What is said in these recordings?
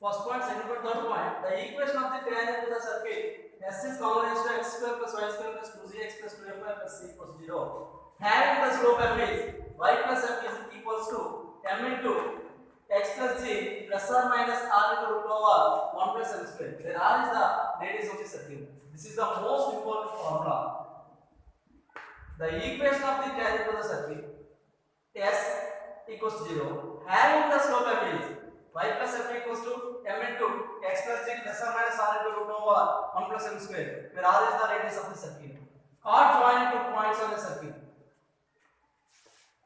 First point, second point, third point. The equation of the triangle to the circle S is common to x square plus y square plus 2zx plus 2fy plus c equals 0. Having the slope m is y plus f is equals to m into x plus g plus or minus r into root over 1 plus m square, where r is the radius of the circle. This is the most important formula. The equation of the triangle to the circle S equals to 0. Having the slope m is y plus f equals to m into x plus g plus or minus r into root over 1 plus m square, where r is the radius of the circle. Chord joining two points on the circle.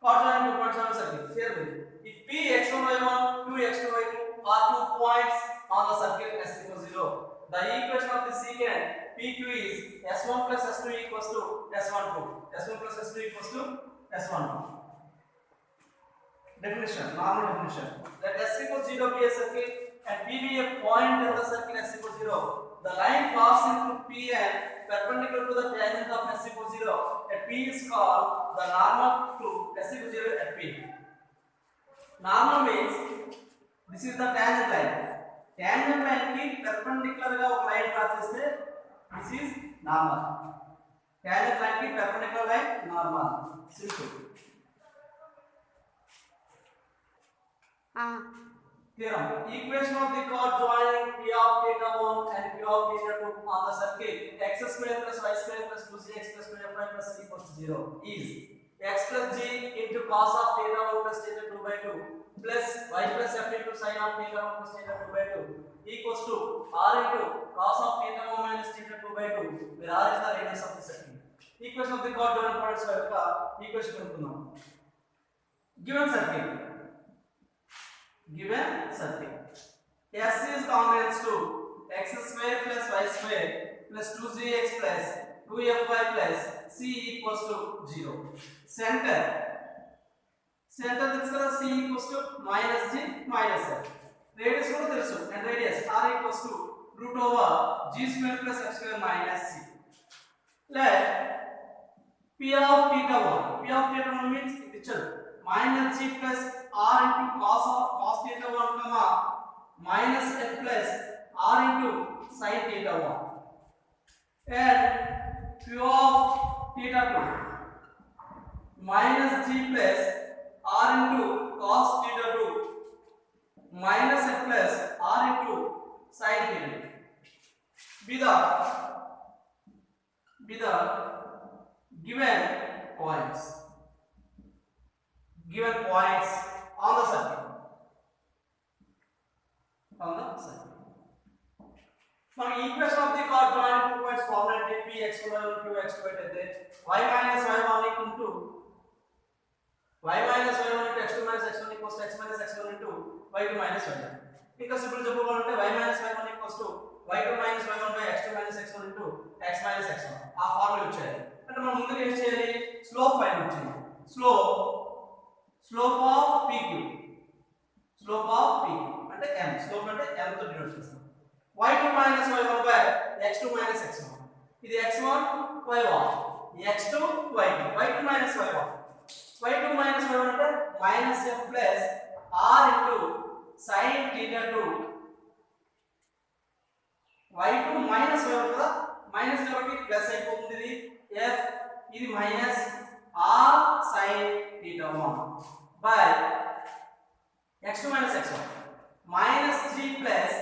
Chord joining two points on the circle. Here, if p x1 y1, q x2 y2 are 2 points on the circle S equals 0, the equation of the secant PQ is S1 plus S2 equals to S12. S1 plus S2 equals to S12. Definition, normal definition. Let S equals 0 be a circle and P be a point in the circle S equals 0. The line passing through P and perpendicular to the tangent of S equals 0 at P is called the normal to S equals 0 at P. Normal means this is the tangent line. Tangent line ki perpendicular ga oka line draw cheste this is normal. Tangent line ki perpendicular line normal. Simple. Theorem. Equation of the chord joining P of theta 1 and P of theta 2 on the circle x square plus y square plus 2cx plus 2fy plus c equals to 0 is x plus g into cos of theta 1 plus theta 2 by 2 plus y plus f into sin of theta 1 plus theta 2 by 2 equals to r into cos of theta 1 minus theta 2 by 2, where r is the radius of the circle. Equation of the chord joining points యొక్క equation కనుక్కుందాం. Given circle S is congruent to x square plus y square plus 2gx plus 2fy plus c equals to 0. Center తెలుసు కదా, c equals to minus g minus f. Radius కూడా తెలుసు, and radius r equals to root over g square plus f square minus c. Let p of theta 1 means it is minus g plus r into cos theta 1 comma minus f plus r into sin theta 1 and q of theta 2 minus g plus r into cos theta 2 minus f plus r into sin theta 2 be the given points on the circle. Now equation of the chord joining two points formula p x1 y1 q x2 అయితే y minus y1 into y minus y1 into x2 minus x1 equals to x minus x1 into y2 minus y1. ఇంకా simple చెప్పుకోవాలంటే y minus y1 equals to y2 minus y1 by x2 minus x1 into x minus x1. ఆ formula use చేయాలి. అంటే మనం ముందుగా ఏం చేయాలి, slope find out చేయాలి. స్లోప్ ఆఫ్ PQ అంటే m, స్లోప్ అంటే m తో డినోట్ చేస్తాం. y2 minus y1 by x2 minus x1. ఇది x1 y1 x2 y2 minus y1 అంటే minus f plus r into sin theta 2 y2 minus y1 కదా, minus కాబట్టి plus అయిపోతుంది. ఇది f ఇది minus r sin theta 1 by x2 minus x1 minus 3 plus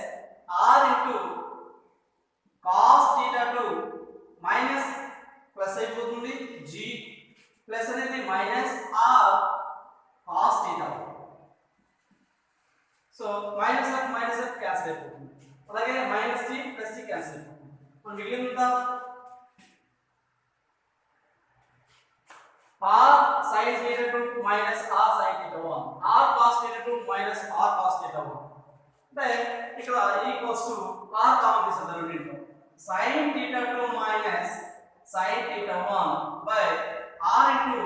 r into cos theta 2 minus plus అయిపోతుంది g plus అనేది minus r cos theta 1. So minus f cancel అయిపోతుంది. అలాగే minus g plus g cancel అయిపోతుంది. మనం మిగిలిందా r sin theta 2 minus r sin theta 1 r cos theta 2 minus r cos theta 1 అంటే ఇక్కడ equals to r common తీసేద్దాం రెండింటిలో. sin theta 2 minus sin theta 1 by r into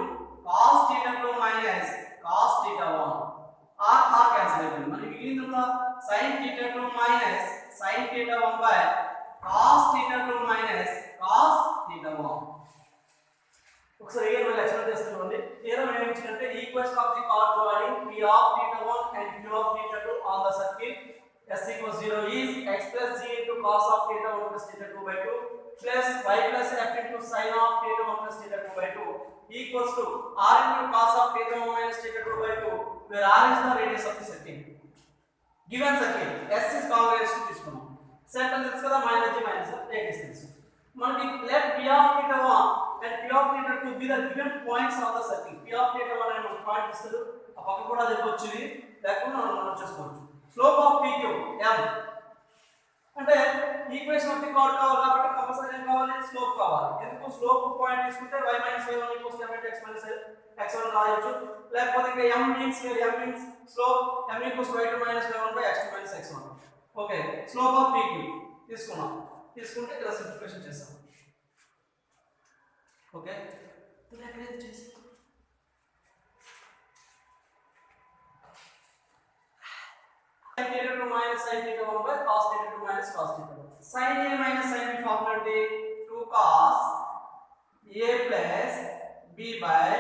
cos theta 2 minus cos theta 1 r cancel అయిపోయింది. మరి మిగిలిందా sin theta 2 minus sin theta 1 by cos theta 2 minus cos theta 1. ఒకసారి ఏ మనం explain చేస్తున్నామండి. Theorem ఏం ఇచ్చిందంటే equation of the chord joining p of theta 1 and q of theta 2 on the circle s equals 0 cos of theta 1 plus theta 2 by 2 plus y plus f into sin of theta 1 plus theta 2 by 2 equals to r into cos of theta 1 minus theta 2 by 2, where r is the radius of the circle. Given circle s is congruent to తీసుకున్నాం. set అని తెలుసు కదా, minus g minus radius తెలుసు. మనకి let p of theta 1 and p of theta 2 be the given points of the circle. p of theta 1 అనే మనకు point ఇస్తాడు, ఆ పక్క కూడా అది వచ్చింది, లేకపోతే మనం చేసుకోవచ్చు. స్లోప్ ఆఫ్ pq m అంటే ఈక్వేషన్ ఆఫ్ ది కార్డ్ కావాలి కాబట్టి కంపల్సరీ ఏం కావాలి, స్లోప్ కావాలి. ఎందుకు స్లోప్ పాయింట్ తీసుకుంటే y - y1 = x - x1 రాయొచ్చు. లేకపోతే ఇంకా m means slope m = y2 - y1 x2 - x1. Okay, slope of pq తీసుకున్నాం. తీసుకుంటే ఇలా సింప్లిఫికేషన్ చేస్తాం. ఓకే, ఇలా ఎక్కడ చేసి sin theta 2 minus sin theta 1 by cos theta 2 minus cos theta 1. Sin a minus sin b formula అంటే 2 cos a plus b by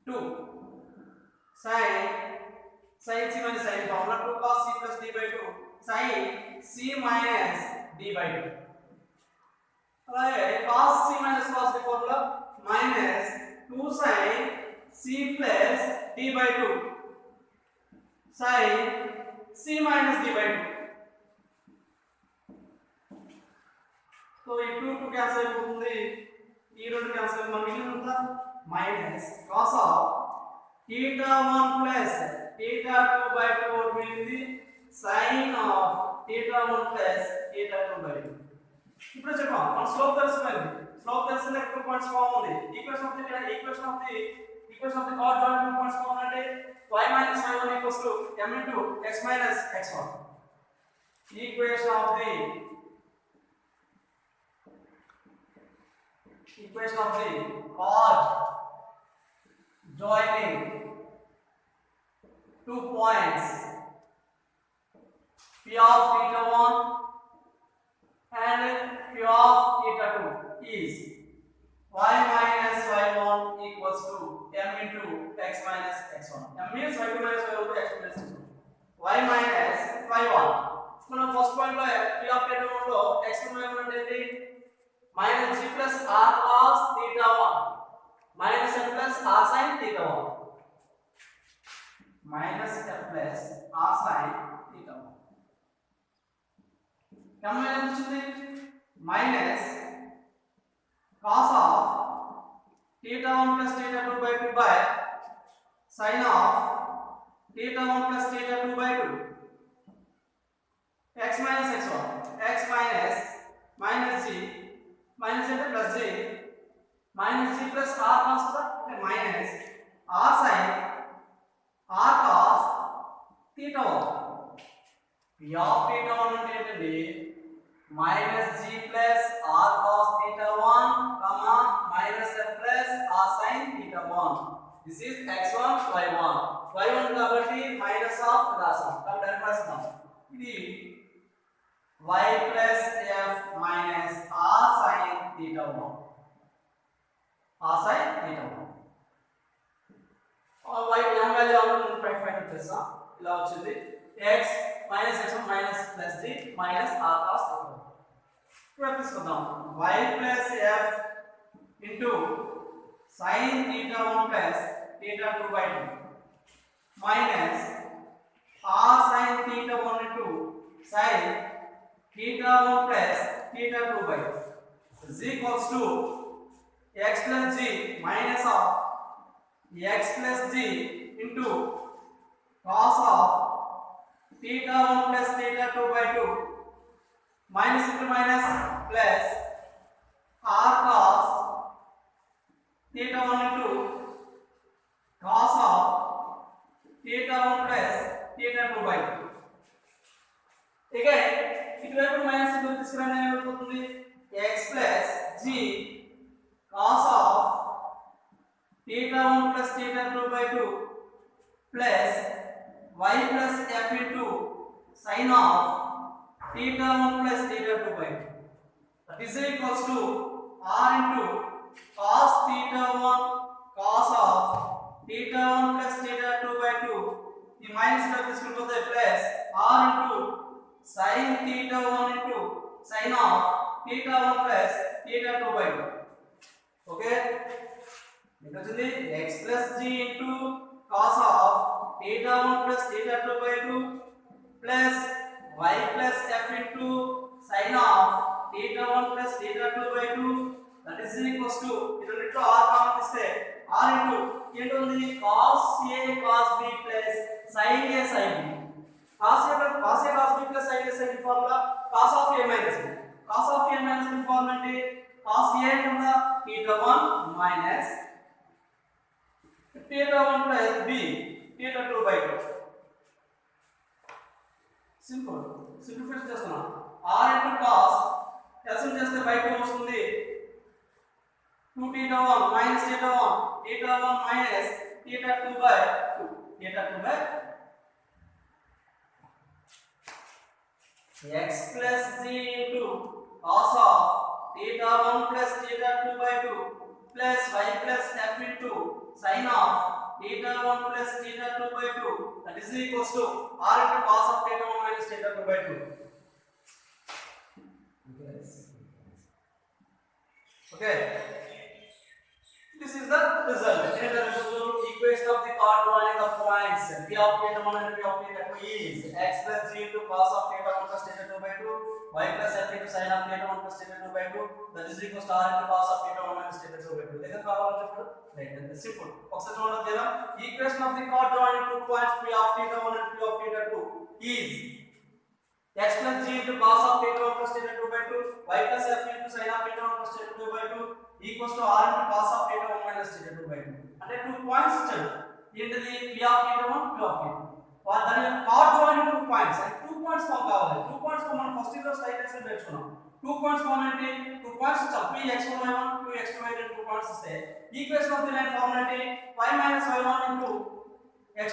2. sin c minus sin formula 2 cos c plus d by 2 sin c minus d by 2. అలాగే cos c minus cos d formula minus 2 sin c plus d by 2 sin c minus d by 2. So ఈ 2 cancel అయిపోతుంది, ఈ రెండు cancel అయిపోతుంది, మనకి మిగిలిందా minus cos of theta 1 plus theta 2 by 2 మిగిలింది sin of theta 1 plus theta 2 by 2. ఇప్పుడు చెప్పాం మన స్లోప్ తెలుసుకుంది, స్లోప్ తెలిసిన 2 పాయింట్స్ ఫార్మ్ ఉంది. Equation of the chord joint 2 points form అంటే y - y1 = m into x minus x1. Equation of the chord joining 2 points p of theta 1 and p of theta 2 is y minus y1 equals to m into x minus x1. m means y2 minus y1 x2 minus x1. y minus y1 మనం first point లో p of theta 1 లో x2 y1 అంటే ఏంటి, minus g plus r cos theta 1 minus f plus r sin theta 1 minus f plus r sin theta 1. m ఎంత వచ్చింది, minus cos of theta 1 plus theta 2 by 2 by sin of theta 1 plus theta 2 by 2 x minus x1 x minus g minus అంటే plus g minus g plus r cos అంటే minus r sin r cos theta 1. p of theta 1 అంటే ఏంటండి, minus g plus r cos theta 1 comma minus f plus r sin theta 1. This is x1 y1 కాబట్టి minus of రాసాం కాబట్టి direct రాస్తాం. ఇది y plus f minus r sin theta 1 y m value already find చేసాం. ఇలా వచ్చింది x minus x1 minus plus g minus r cos theta 1. ఇప్పుడు తీసుకుందాం y plus f into sin theta 1 plus theta 2 by 2 minus r sin theta 1 into sin theta 1 plus theta 2 by 2 is equals to x plus g minus of x plus g into cos of theta 1 plus theta 2 by 2 minus into minus plus r cos theta 1 into cos of theta 1 plus theta 2 by 2. Again, ఇటువైపు minus ఇందుకు తీసుకురాని ఏమైపోతుంది, x plus g cos of theta 1 plus theta 2 by 2 plus y plus f into sin of theta 1 plus theta 2 by 2. That is equals to r into cos theta 1 cos of theta 1 plus theta 2 by 2 ఈ minus లో తీసుకుంటే plus r into sin theta sin of theta 1 plus theta 2 by 2. Okay, because the x plus g into cos of theta 1 plus theta 2 by 2 plus y plus f into sin of theta 1 plus theta 2 by 2, that is equals to into r common తీస్తే r into ఏంటుంది cos a cos b plus sin a sin b. cos a cos b plus sin a sin b formula cos of a minus b. cos of a minus b formula అంటే cos a అంటే theta 1 minus theta 1 plus b theta 2 by 2. Simple simplify చేస్తున్నాం. r into cos LCM చేస్తే by 2 వస్తుంది. 2 theta 1 minus theta 1 theta 1 minus theta 2 by 2 theta 2 by x plus g into cos of theta 1 plus theta 2 by 2 plus y plus f into sin of theta 1 plus theta 2 by 2, that is equals to r into cos of theta 1 minus theta 2 by 2. Okay, this is the result. And the equation of the coordinate of points p of theta 1 and p of theta 2 is x plus g into cos of theta 1 plus theta 2 by 2 y plus f into sin of theta 1 plus theta 2 by 2, that is equals to r into cos of theta 1 minus theta 2 by 2. This is right, and this simple. ఒకసారి చూడండి theorem. Equation of the coordinate of points p of theta 1 and p of theta 2 is x plus g into cos of theta 1 plus theta 2 by 2 y plus f into sin of theta 1 plus theta 2 by 2 equals to r into cos of theta 1 minus theta 2 by 2. అంటే 2 points ఇచ్చాడు. ఏంటిది p of theta 1 p of theta. దాని coordinate 2 points. అంటే 2 points form కావాలి. 2 points form మనం first year slide X నేర్చుకున్నాం. 2 points form అంటే 2 points ఇచ్చాం. p x1 y1 2 x2 y2 2 points ఇస్తే equation of the line form అంటే y minus y1 into x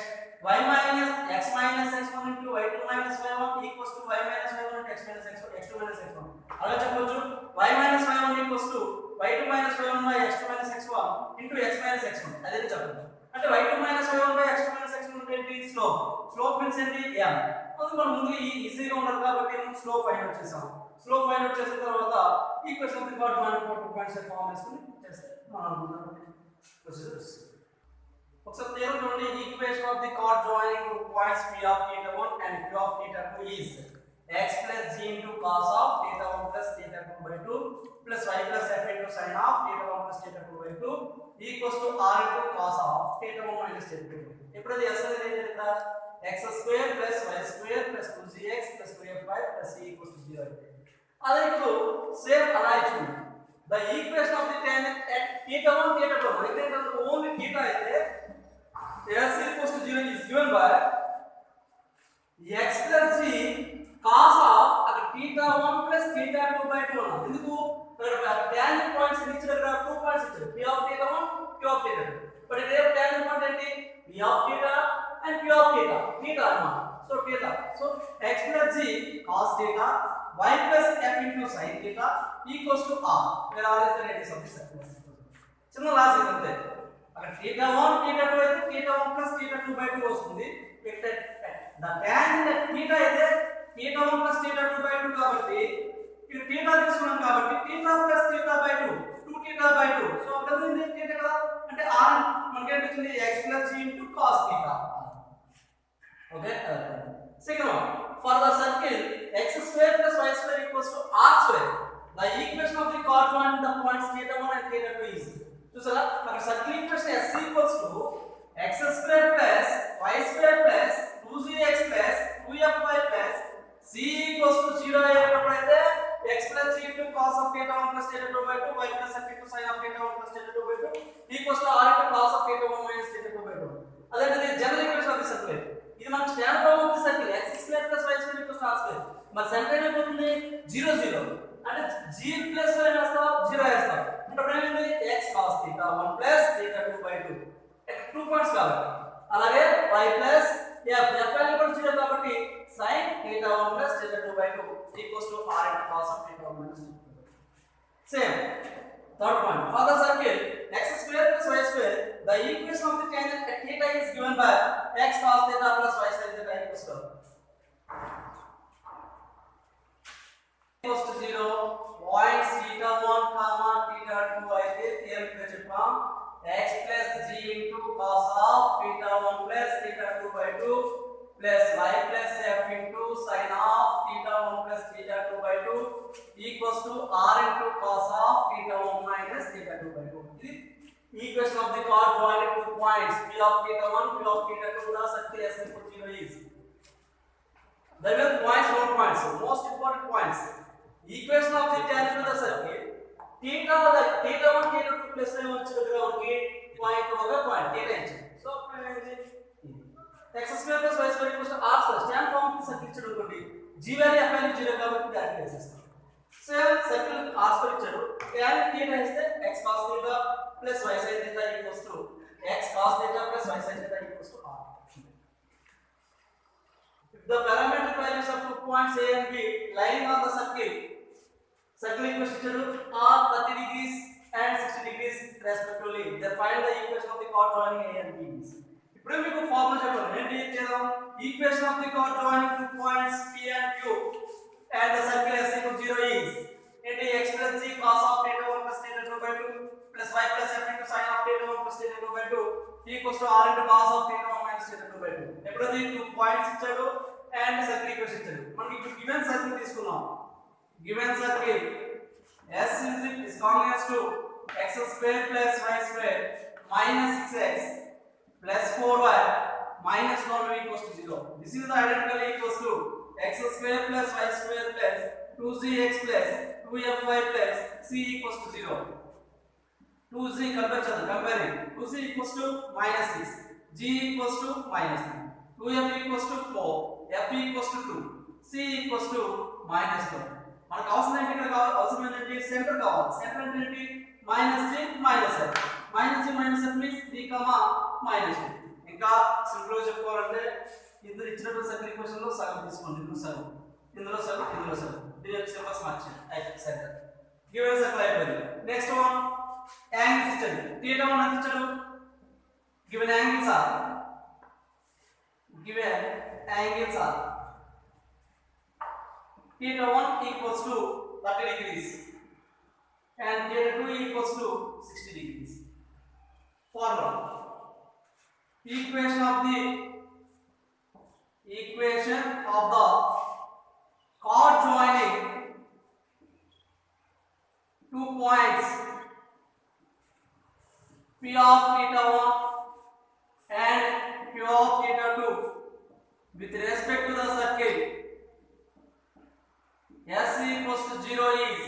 y minus x minus x1 into y2 minus y1 equals to y minus y1 into x minus x1 x2 minus x1. అలా చెప్పొచ్చు y minus y1 equals to y2 minus y1 by x2 minus x1 into x minus x1. అదే చెప్పొచ్చు. అంటే y2 minus y1 by x2 minus x1 అంటే ఏంటి slope. Slope means ఏంటి m. అది మనం ముందు ఈజీగా ఉండాలి కాబట్టి మనం స్లోప్ ఫైండ్ అవుట్ చేసాం. స్లోప్ ఫైండ్ అవుట్ చేసిన తర్వాత equation of the coordinate 2 points form చేసుకొని చేస్తే మనం ప్రొసీజర్. ఒకసారి థియరం చూడండి. Equation of the chord joining two points p of theta 1 and p of theta 2 is x plus g into cos of theta 1 plus theta 2 by 2 plus y plus f into sin of theta 1 plus theta 2 by 2 equals to r into cos of theta 1 minus theta 2. ఇప్పుడు అది s అనేది ఏంటి ఇక్కడ x square plus y square plus 2gx plus 2fy plus c equals to 0 అయితే అదే ఇప్పుడు same అలా ఇచ్చింది. The equation of the tan at theta 1 theta 2 అయితే ఓన్లీ theta అయితే s equals to 0 is given by x plus g cos of theta 1 plus theta 2 by 2 అన్న. ఎందుకు tan points ఇచ్చారు కదా, 2 పాయింట్స్ ఇచ్చారు p of theta 1 p of theta 2. But ఇదే tan point ఏంటి p of theta and p of theta అన్నమాట. So theta, so x plus g cos theta y plus f into sin theta equals to r, where r is the radius of the circle. చిన్న logic అంతే. అక్కడ theta 1 theta 2 అయితే theta 1 plus theta 2 by 2 వస్తుంది. ఇక్కడ the tan in the theta అయితే theta 1 plus theta 2 by 2 కాబట్టి ఇక్కడ theta తీసుకున్నాం కాబట్టి theta plus theta by 2 2 theta by 2. So అక్కడ ఉంది theta కదా, అంటే r మనకి ఏం వచ్చింది x plus g into cos theta. Okay, second one, for the circle x square plus y square equals to r square, the equation of the coordinate the points theta 1 and theta 2 is, చూసారా మన circle equation s equals to x square plus y square plus 2gx plus 2fy plus c equals to 0 అయ్యేటప్పుడైతే x plus g into cos of theta 1 plus theta 2 by 2 y plus f into sin of theta 1 plus theta 2 by 2 equals to r into cos of theta 1 minus theta 2 by 2. అదే general equation of the circle. ఇది మనకి standard form of the circle x square plus y square equals to r square. మరి centre ఏమైపోతుంది 0 0, అంటే g plus y వేస్తాం 0 వేస్తాం. అంటే ఏమైంది x cos theta 1 plus theta 2 by 2. 2 points కావాలి. అలాగే y plus f వాల్యూ కూడా 0 కాబట్టి sin theta 1 plus theta 2 by 2 equals to r into cos of theta 1 minus theta 2. Same. Third point, for the circle x square plus y square, the equation of the tangent at theta is given by x cos theta plus y sin theta equals to equals to 0 points theta 1 comma theta 2 అయితే తేలికగా చెప్పాం x plus g into cos of theta 1 plus theta 2 by 2 plus y plus f into sin of theta 1 plus theta 2 by 2 equals to r into cos of theta 1 minus theta 2 by 2. ఇది equation of the chord joining two points p of theta 1 p of theta 2 the circle s equal to 0 is. There are points, no points, most important points. Equation of the tangent of the circle theta 1 theta 2 plus में వచ్చేటట్టుగా మనకి point ఒక point theta ఇచ్చారు. So x square plus y square equals to r square stand form కి circle ఇచ్చాడు అనుకోండి g value f value 0 కాబట్టి direct వేసేస్తాం. సేమ్ సర్కిల్ r square ఇచ్చాడు tan theta ఇస్తే x cos theta plus y sin theta equals to x cos theta plus y sin theta equals to r. The parametric values of 2 points A and B lying on the circle equation are 30 degrees and 60 degrees respectively. They find the equation of the chord joining A and B. ఇప్పుడు మీకు formula చెప్పాలి ఏంటి చేద్దాం equation of the chord joining 2 points P and Q and the circle S equal 0 is ఏంటి x plus g cos of theta 1 plus theta 2 by 2 plus y plus f into sin of theta 1 plus theta 2 by 2 equals to r into cos of theta 1 minus theta 2 by 2. ఎప్పుడది 2 points ఇచ్చాడు and circle equation ఇచ్చాడు మనకి ఇప్పుడు given circle తీసుకున్నాం given circle s is congruous to x square plus y square minus 6x plus 4y minus 12 equals to 0. This is the identical equals to x square plus y square plus 2zx plus 2fy plus c equals to 0. 2z comparing 2z equals to minus 6 g equals to minus 3 2f equals to 4 f equals to 2 c equals to minus 12. మనకు అవసరం ఏంటి ఇక్కడ అవసరం ఏంటి centre కావాలి centre అంటే ఏంటి -3 -f -g -f means 3 -2. ఇంకా సింపుల్ గా చెప్పుకోవాలంటే ఇందులో ఇచ్చినటువంటి సర్కిల్ ఈక్వేషన్ లో సగం తీసుకోండి ఇందులో సగం దీని యొక్క సింబల్స్ మార్చండి అయితే సెంటర్ గివెన్ సర్కిల్ అయిపోయింది. నెక్స్ట్ వన్ యాంగిల్స్ ఇచ్చాడు θ 1 ఎంత ఇచ్చాడు given angles are theta 1 equals to 30 degrees and theta 2 equals to 60 degrees. Formula equation of the chord joining 2 points p of theta 1 and q of theta 2 with respect to the circle s equals to 0 is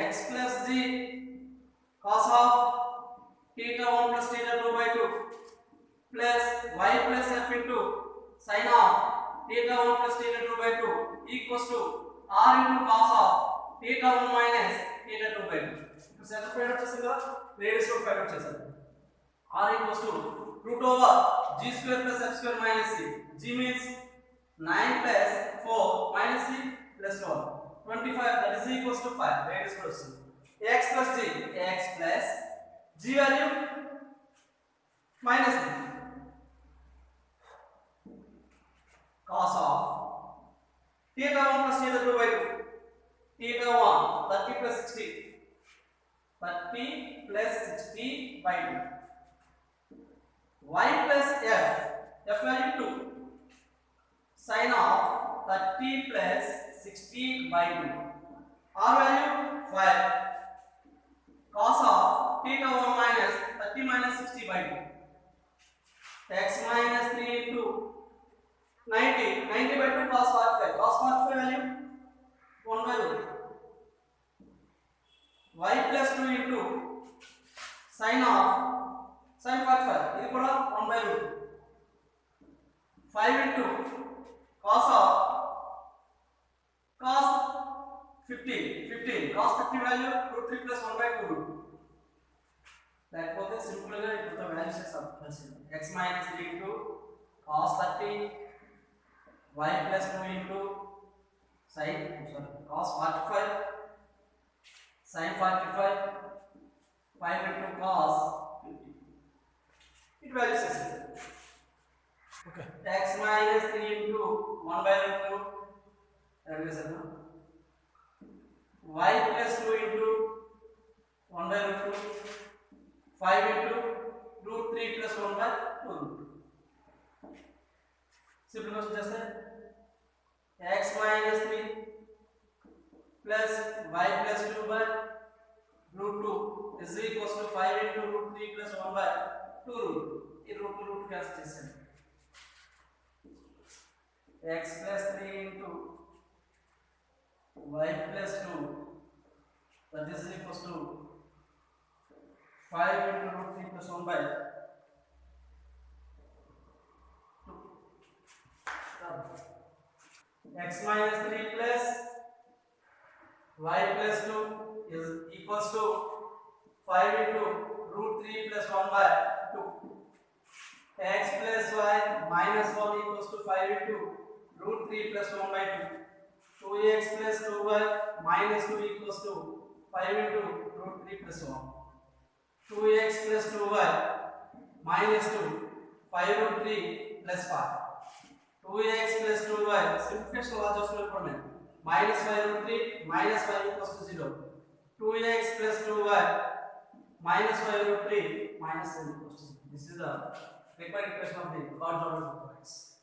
x plus g cos of theta 1 plus theta 2 by 2 plus y plus f into sin of theta 1 plus theta 2 by 2 equals to r into cos of theta 1 minus theta 2 by 2. ఇప్పుడు centre point వచ్చేసింది కదా radius of point వచ్చేసింది r equals to root over g square plus f square minus c. g means 9 plus 4 minus c plus 1 25 that is equals to 5 radius plus c. x plus g x plus g value minus 3 cos of theta 1 plus theta 2 by 2 theta 1 30 plus 60 30 plus 60 by 2 y plus f value 2 sin of 30 plus 60 by 2 r value 5 cos of theta 1 minus 30 minus 60 by 2 x minus 3 into 90 by 2 cos 45 value 1 by 2 y plus 2 into sin of sin 45 ఇది కూడా 1 by root 5 into cos of cos 15 cos 30 value root 3 plus 1 by 2 root లేకపోతే simple గా ఇప్పుడు values చేస్తాం x minus 3 into cos 30 y plus 2 into sin cos 45 sin 45 5 into cos 50 it values is okay x minus 3 into 1 by root 2 that is y plus 2 into 1 by root 2, 5 into root 3 plus 1 by 2 root 2. Simplification just x minus 3 plus y plus 2 by root 2 is equals to 5 into root 3 plus 1 by 2 root 2. In root 2 root cancel చేసాను. x plus 3 into y plus 2, that is equals to 5 into root 3 plus 1 by 2. X minus 3 plus y plus 2 is equals to 5 into root 3 plus 1 by 2. X plus y minus 1 equals to 5 into root 3 plus 1 by 2. 2x plus 2y minus 2 equals to 5 into root 3 plus 1. 2x plus 2y minus 2, 5 root 3 plus 5. 2x plus 2y, simplification law just will put minus 5 root 3 minus 5 equals to 0. 2x plus 2y minus 5 root 3 minus 7 equals to 0. This is the required equation of the Gauss-Jordan points.